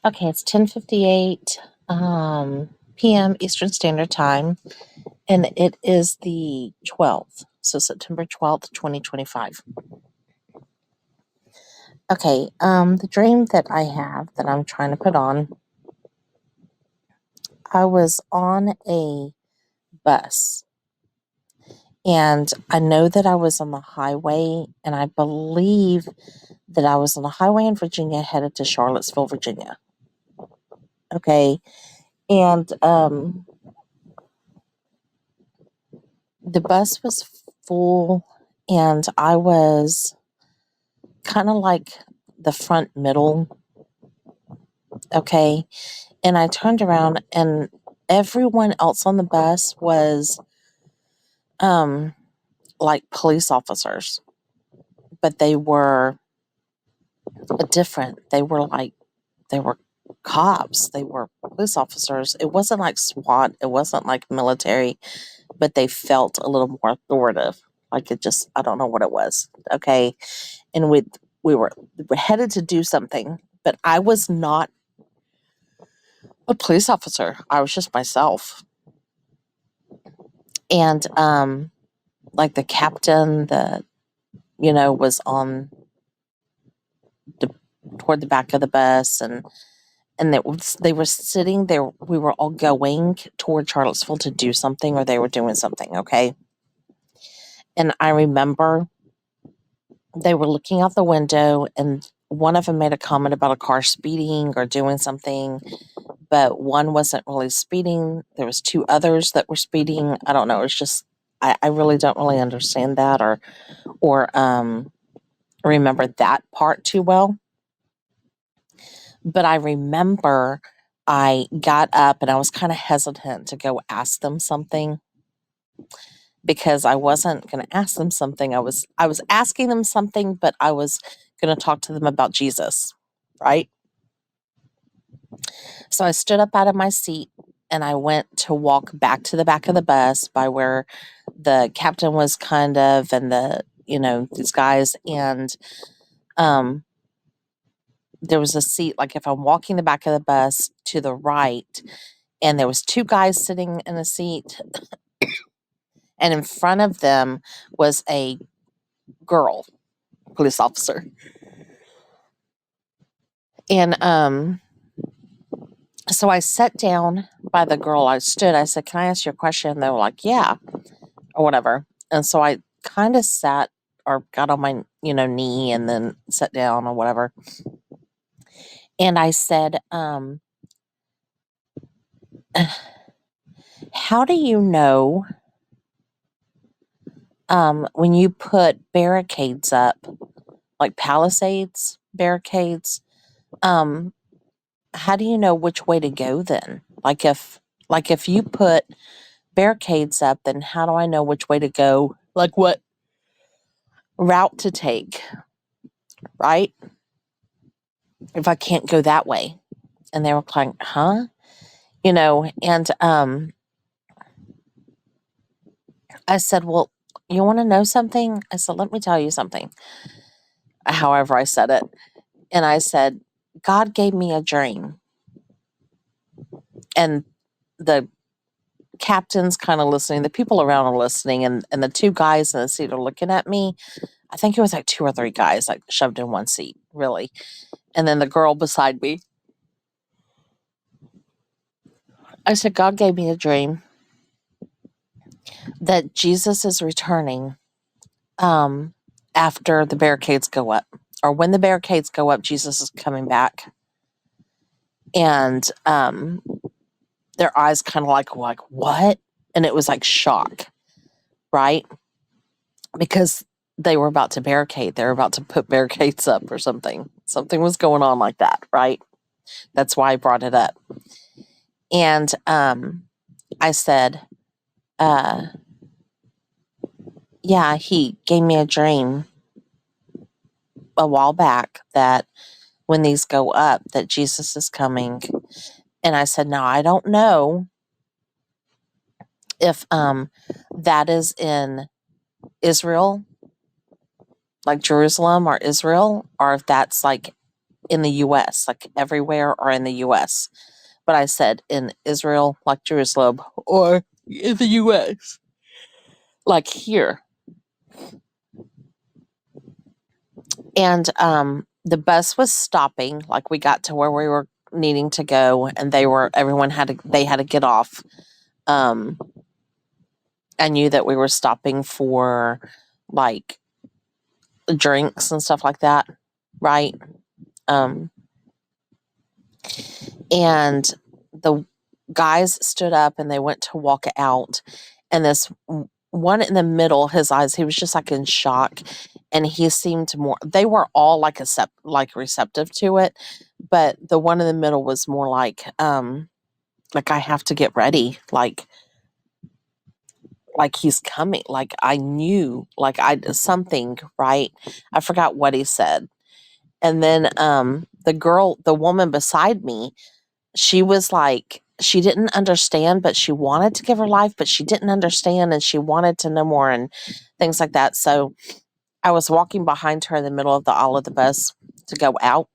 Okay, it's 10:58 p.m. Eastern Standard Time, and it is the 12th, so September 12th, 2025. Okay, the dream that I have that I'm trying to put on, I was on a bus, and I know that I was on the highway, and I believe that I was on the highway in Virginia headed to Charlottesville, Virginia. Okay, and the bus was full, and I was kind of like the front middle. Okay, and I turned around, and everyone else on the bus was um like police officers, but they were different. They were cops, they were police officers. It wasn't like SWAT, it wasn't like military, but they felt a little more authoritative. Like, it just, I don't know what it was. Okay, and we were headed to do something, but I was not a police officer. I was just myself. And like the captain, was on the toward the back of the bus, and they were sitting there. We were all going toward Charlottesville to do something, or they were doing something. Okay, and I remember they were looking out the window, and one of them made a comment about a car speeding or doing something, but one wasn't really speeding. There was two others that were speeding. I don't know. It's just I really don't really understand that, or remember that part too well. But I remember I got up and I was kind of hesitant to go ask them something, because I wasn't going to ask them something. I was asking them something, but I was going to talk to them about Jesus, right? So I stood up out of my seat and I went to walk back to the back of the bus by where the captain was kind of, and these guys. And um, there was a seat, like if I'm walking the back of the bus to the right, and there was two guys sitting in a seat, and in front of them was a girl police officer. And so I sat down by the girl. I said, "Can I ask you a question?" And they were like, "Yeah," or whatever. And so I kind of sat, or got on my, knee, and then sat down or whatever. And I said, how do you know when you put barricades up, like palisades, barricades, um, how do you know which way to go then? Like if you put barricades up, then how do I know which way to go? Like what route to take, right? If I can't go that way. And they were like, huh? And I said, well, you want to know something? I said, let me tell you something. However I said it. And I said, God gave me a dream. And the captain's kind of listening. The people around are listening. And the two guys in the seat are looking at me. I think it was like two or three guys, like shoved in one seat, really. And then the girl beside me. I said, God gave me a dream that Jesus is returning after the barricades go up. Or when the barricades go up, Jesus is coming back. And their eyes kind of like, what? And it was like shock, right? Because they were about to barricade. They were about to put barricades up or something. Something was going on like that, right? That's why I brought it up. And I said, yeah, he gave me a dream a while back that when these go up, that Jesus is coming. And I said, now I don't know if that is in Israel, like Jerusalem or Israel, or if that's like in the US, like everywhere or in the US. But I said in Israel, like Jerusalem, or in the US, like here. And the bus was stopping, like we got to where we were needing to go, and everyone had to get off. I knew that we were stopping for like drinks and stuff like that, right? Um, and the guys stood up and they went to walk out, and this one in the middle, his eyes, he was just like in shock, and he seemed more. They were all like receptive to it, but the one in the middle was more like I have to get ready, like he's coming, like I knew, like I something, right? I forgot what he said. And then the woman beside me, she was like, she didn't understand, but she wanted to give her life, but she didn't understand and she wanted to know more and things like that. So I was walking behind her in the middle of the aisle of the bus to go out.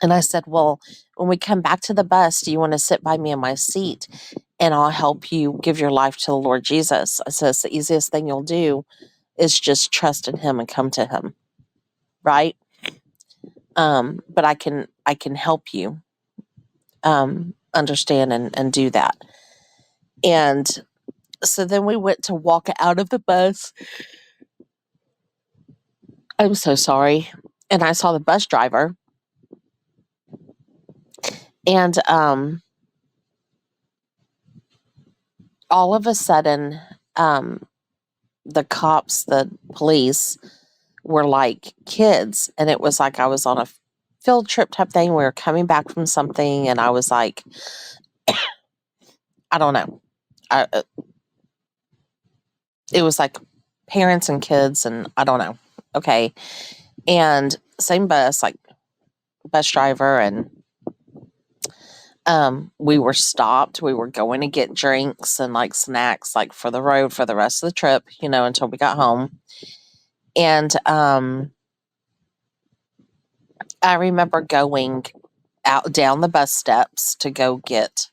And I said, well, when we come back to the bus, do you want to sit by me in my seat and I'll help you give your life to the Lord Jesus? I said, it's the easiest thing you'll do is just trust in him and come to him. Right. But I can help you understand and do that. And so then we went to walk out of the bus. I'm so sorry. And I saw the bus driver. And all of a sudden, the cops, the police, were like kids. And it was like I was on a field trip type thing. We were coming back from something. And I was like, I don't know. It was like parents and kids. And I don't know. Okay. And same bus, like bus driver. And we were stopped. We were going to get drinks and like snacks, like for the road for the rest of the trip, until we got home. And I remember going out down the bus steps to go get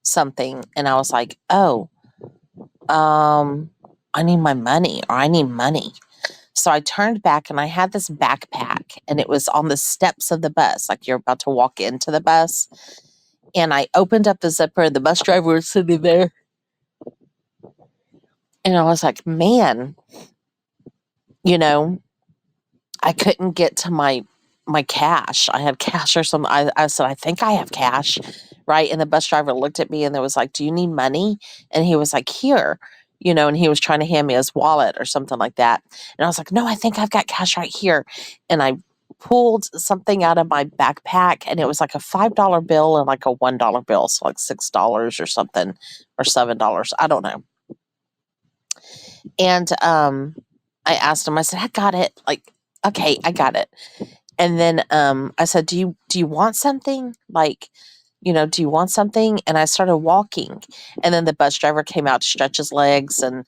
something, and I was like, "Oh, I need my money, or I need money." So I turned back and I had this backpack, and it was on the steps of the bus, like you're about to walk into the bus. And I opened up the zipper, and the bus driver was sitting there. And I was like, man, you know, I couldn't get to my cash. I had cash or something. I said, I think I have cash, right? And the bus driver looked at me and there was like, do you need money? And he was like, here, and he was trying to hand me his wallet or something like that. And I was like, no, I think I've got cash right here. And I pulled something out of my backpack, and it was like a $5 bill and like a $1 bill. So like $6 or something, or $7. I don't know. And I asked him, I said, I got it. Like, okay, I got it. And then I said, do you want something? Like, do you want something? And I started walking. And then the bus driver came out to stretch his legs, and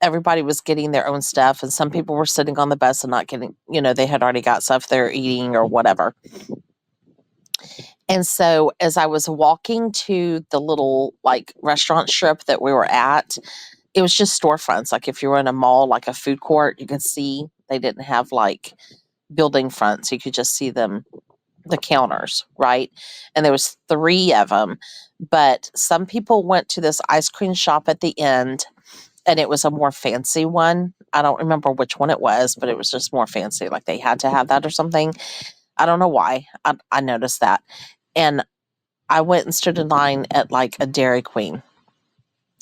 everybody was getting their own stuff. And some people were sitting on the bus and not getting, they had already got stuff they're eating or whatever. And so as I was walking to the little like restaurant strip that we were at, it was just storefronts. Like if you were in a mall, like a food court, you could see they didn't have like building fronts. You could just see them, the counters, right? And there was 3 of them. But some people went to this ice cream shop at the end, and it was a more fancy one. I don't remember which one it was, but it was just more fancy. Like they had to have that or something. I don't know why. I noticed that. And I went and stood in line at like a Dairy Queen.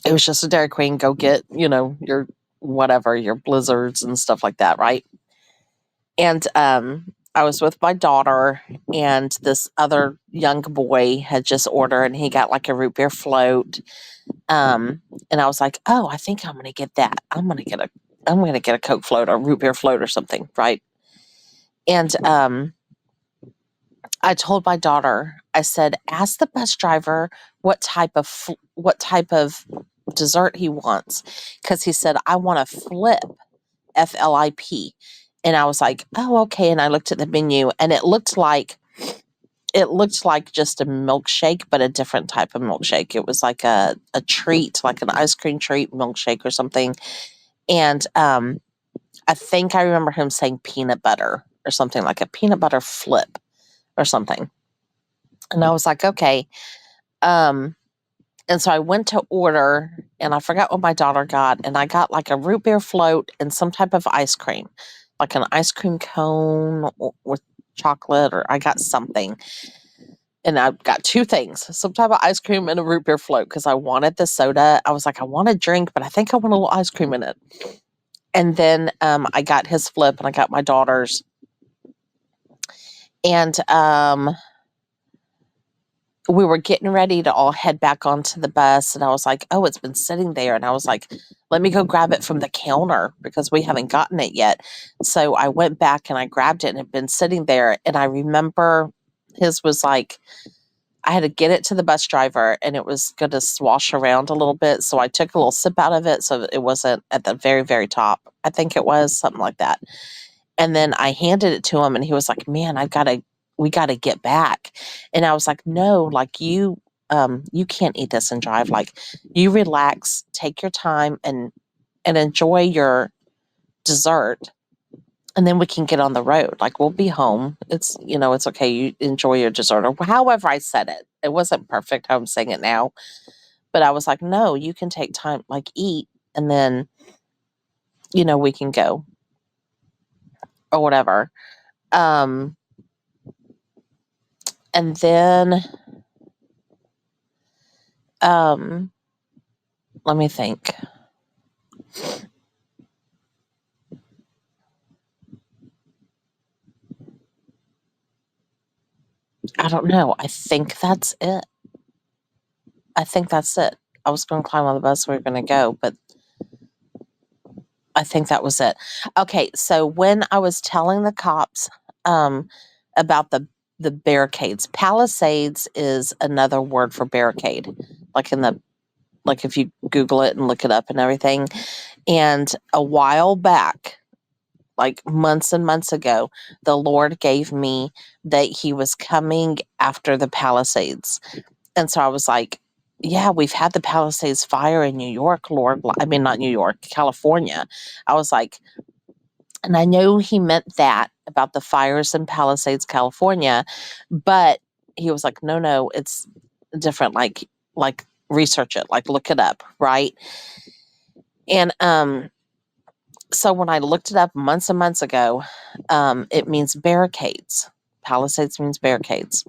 It was just a Dairy Queen. Go get, your whatever, your blizzards and stuff like that, right? And I was with my daughter, and this other young boy had just ordered, and he got like a root beer float. And I was like, oh, I think I'm gonna get that. I'm gonna get a Coke float or root beer float or something, right? And I told my daughter, I said, ask the bus driver what type of dessert he wants, because he said, I want a flip, FLIP. And I was like, oh, okay. And I looked at the menu, and it looked like just a milkshake, but a different type of milkshake. It was like a treat, like an ice cream treat milkshake or something. And I think I remember him saying peanut butter or something, like a peanut butter flip or something. And I was like, okay. And so I went to order, and I forgot what my daughter got, and I got like a root beer float and some type of ice cream, like an ice cream cone with chocolate, or I got something. And I got two things, some type of ice cream and a root beer float, because I wanted the soda. I was like, I want a drink, but I think I want a little ice cream in it. And then I got his flip, and I got my daughter's. And we were getting ready to all head back onto the bus, and I was like, oh, it's been sitting there. And I was like, let me go grab it from the counter because we haven't gotten it yet. So I went back and I grabbed it, and it had been sitting there. And I remember his was like, I had to get it to the bus driver, and it was going to swash around a little bit. So I took a little sip out of it so it wasn't at the very, very top. I think it was something like that. And then I handed it to him, and he was like, man, we got to get back. And I was like, no, like you can't eat this and drive. Like, you relax, take your time, and enjoy your dessert. And then we can get on the road. Like, we'll be home. It's, it's okay. You enjoy your dessert, or however I said it. It wasn't perfect how I'm saying it now, but I was like, no, you can take time, like, eat, and then, we can go or whatever. Um, and then, um, let me think. I don't know. I think that's it. I think that's it. I was going to climb on the bus. We were going to go, but I think that was it. Okay, so when I was telling the cops about the barricades, palisades is another word for barricade. Like like if you Google it and look it up and everything. And a while back, like months and months ago, the Lord gave me that He was coming after the palisades. And so I was like, yeah, we've had the Palisades fire in New York, Lord. I mean, not New York, California. I was like, and I know he meant that about the fires in Palisades, California, but he was like, no, no, it's different. Like research it, like look it up, right? And so when I looked it up months and months ago, it means barricades. Palisades means barricades.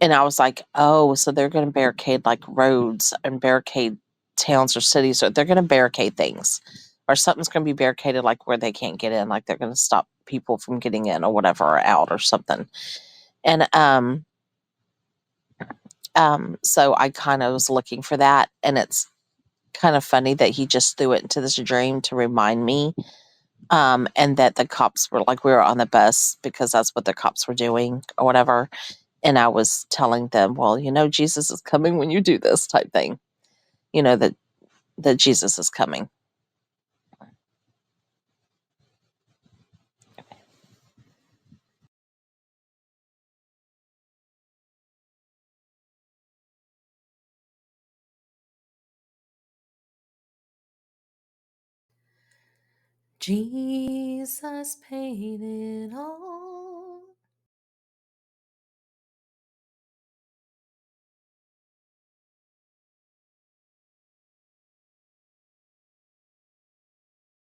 And I was like, oh, so they're going to barricade like roads and barricade towns or cities, or they're going to barricade things, or something's going to be barricaded, like where they can't get in, like they're going to stop people from getting in or whatever, or out or something. And so I kind of was looking for that, and it's kind of funny that he just threw it into this dream to remind me. And that the cops were like, we were on the bus because that's what the cops were doing or whatever. And I was telling them, well, Jesus is coming when you do this type thing, that Jesus is coming. Jesus paid it all.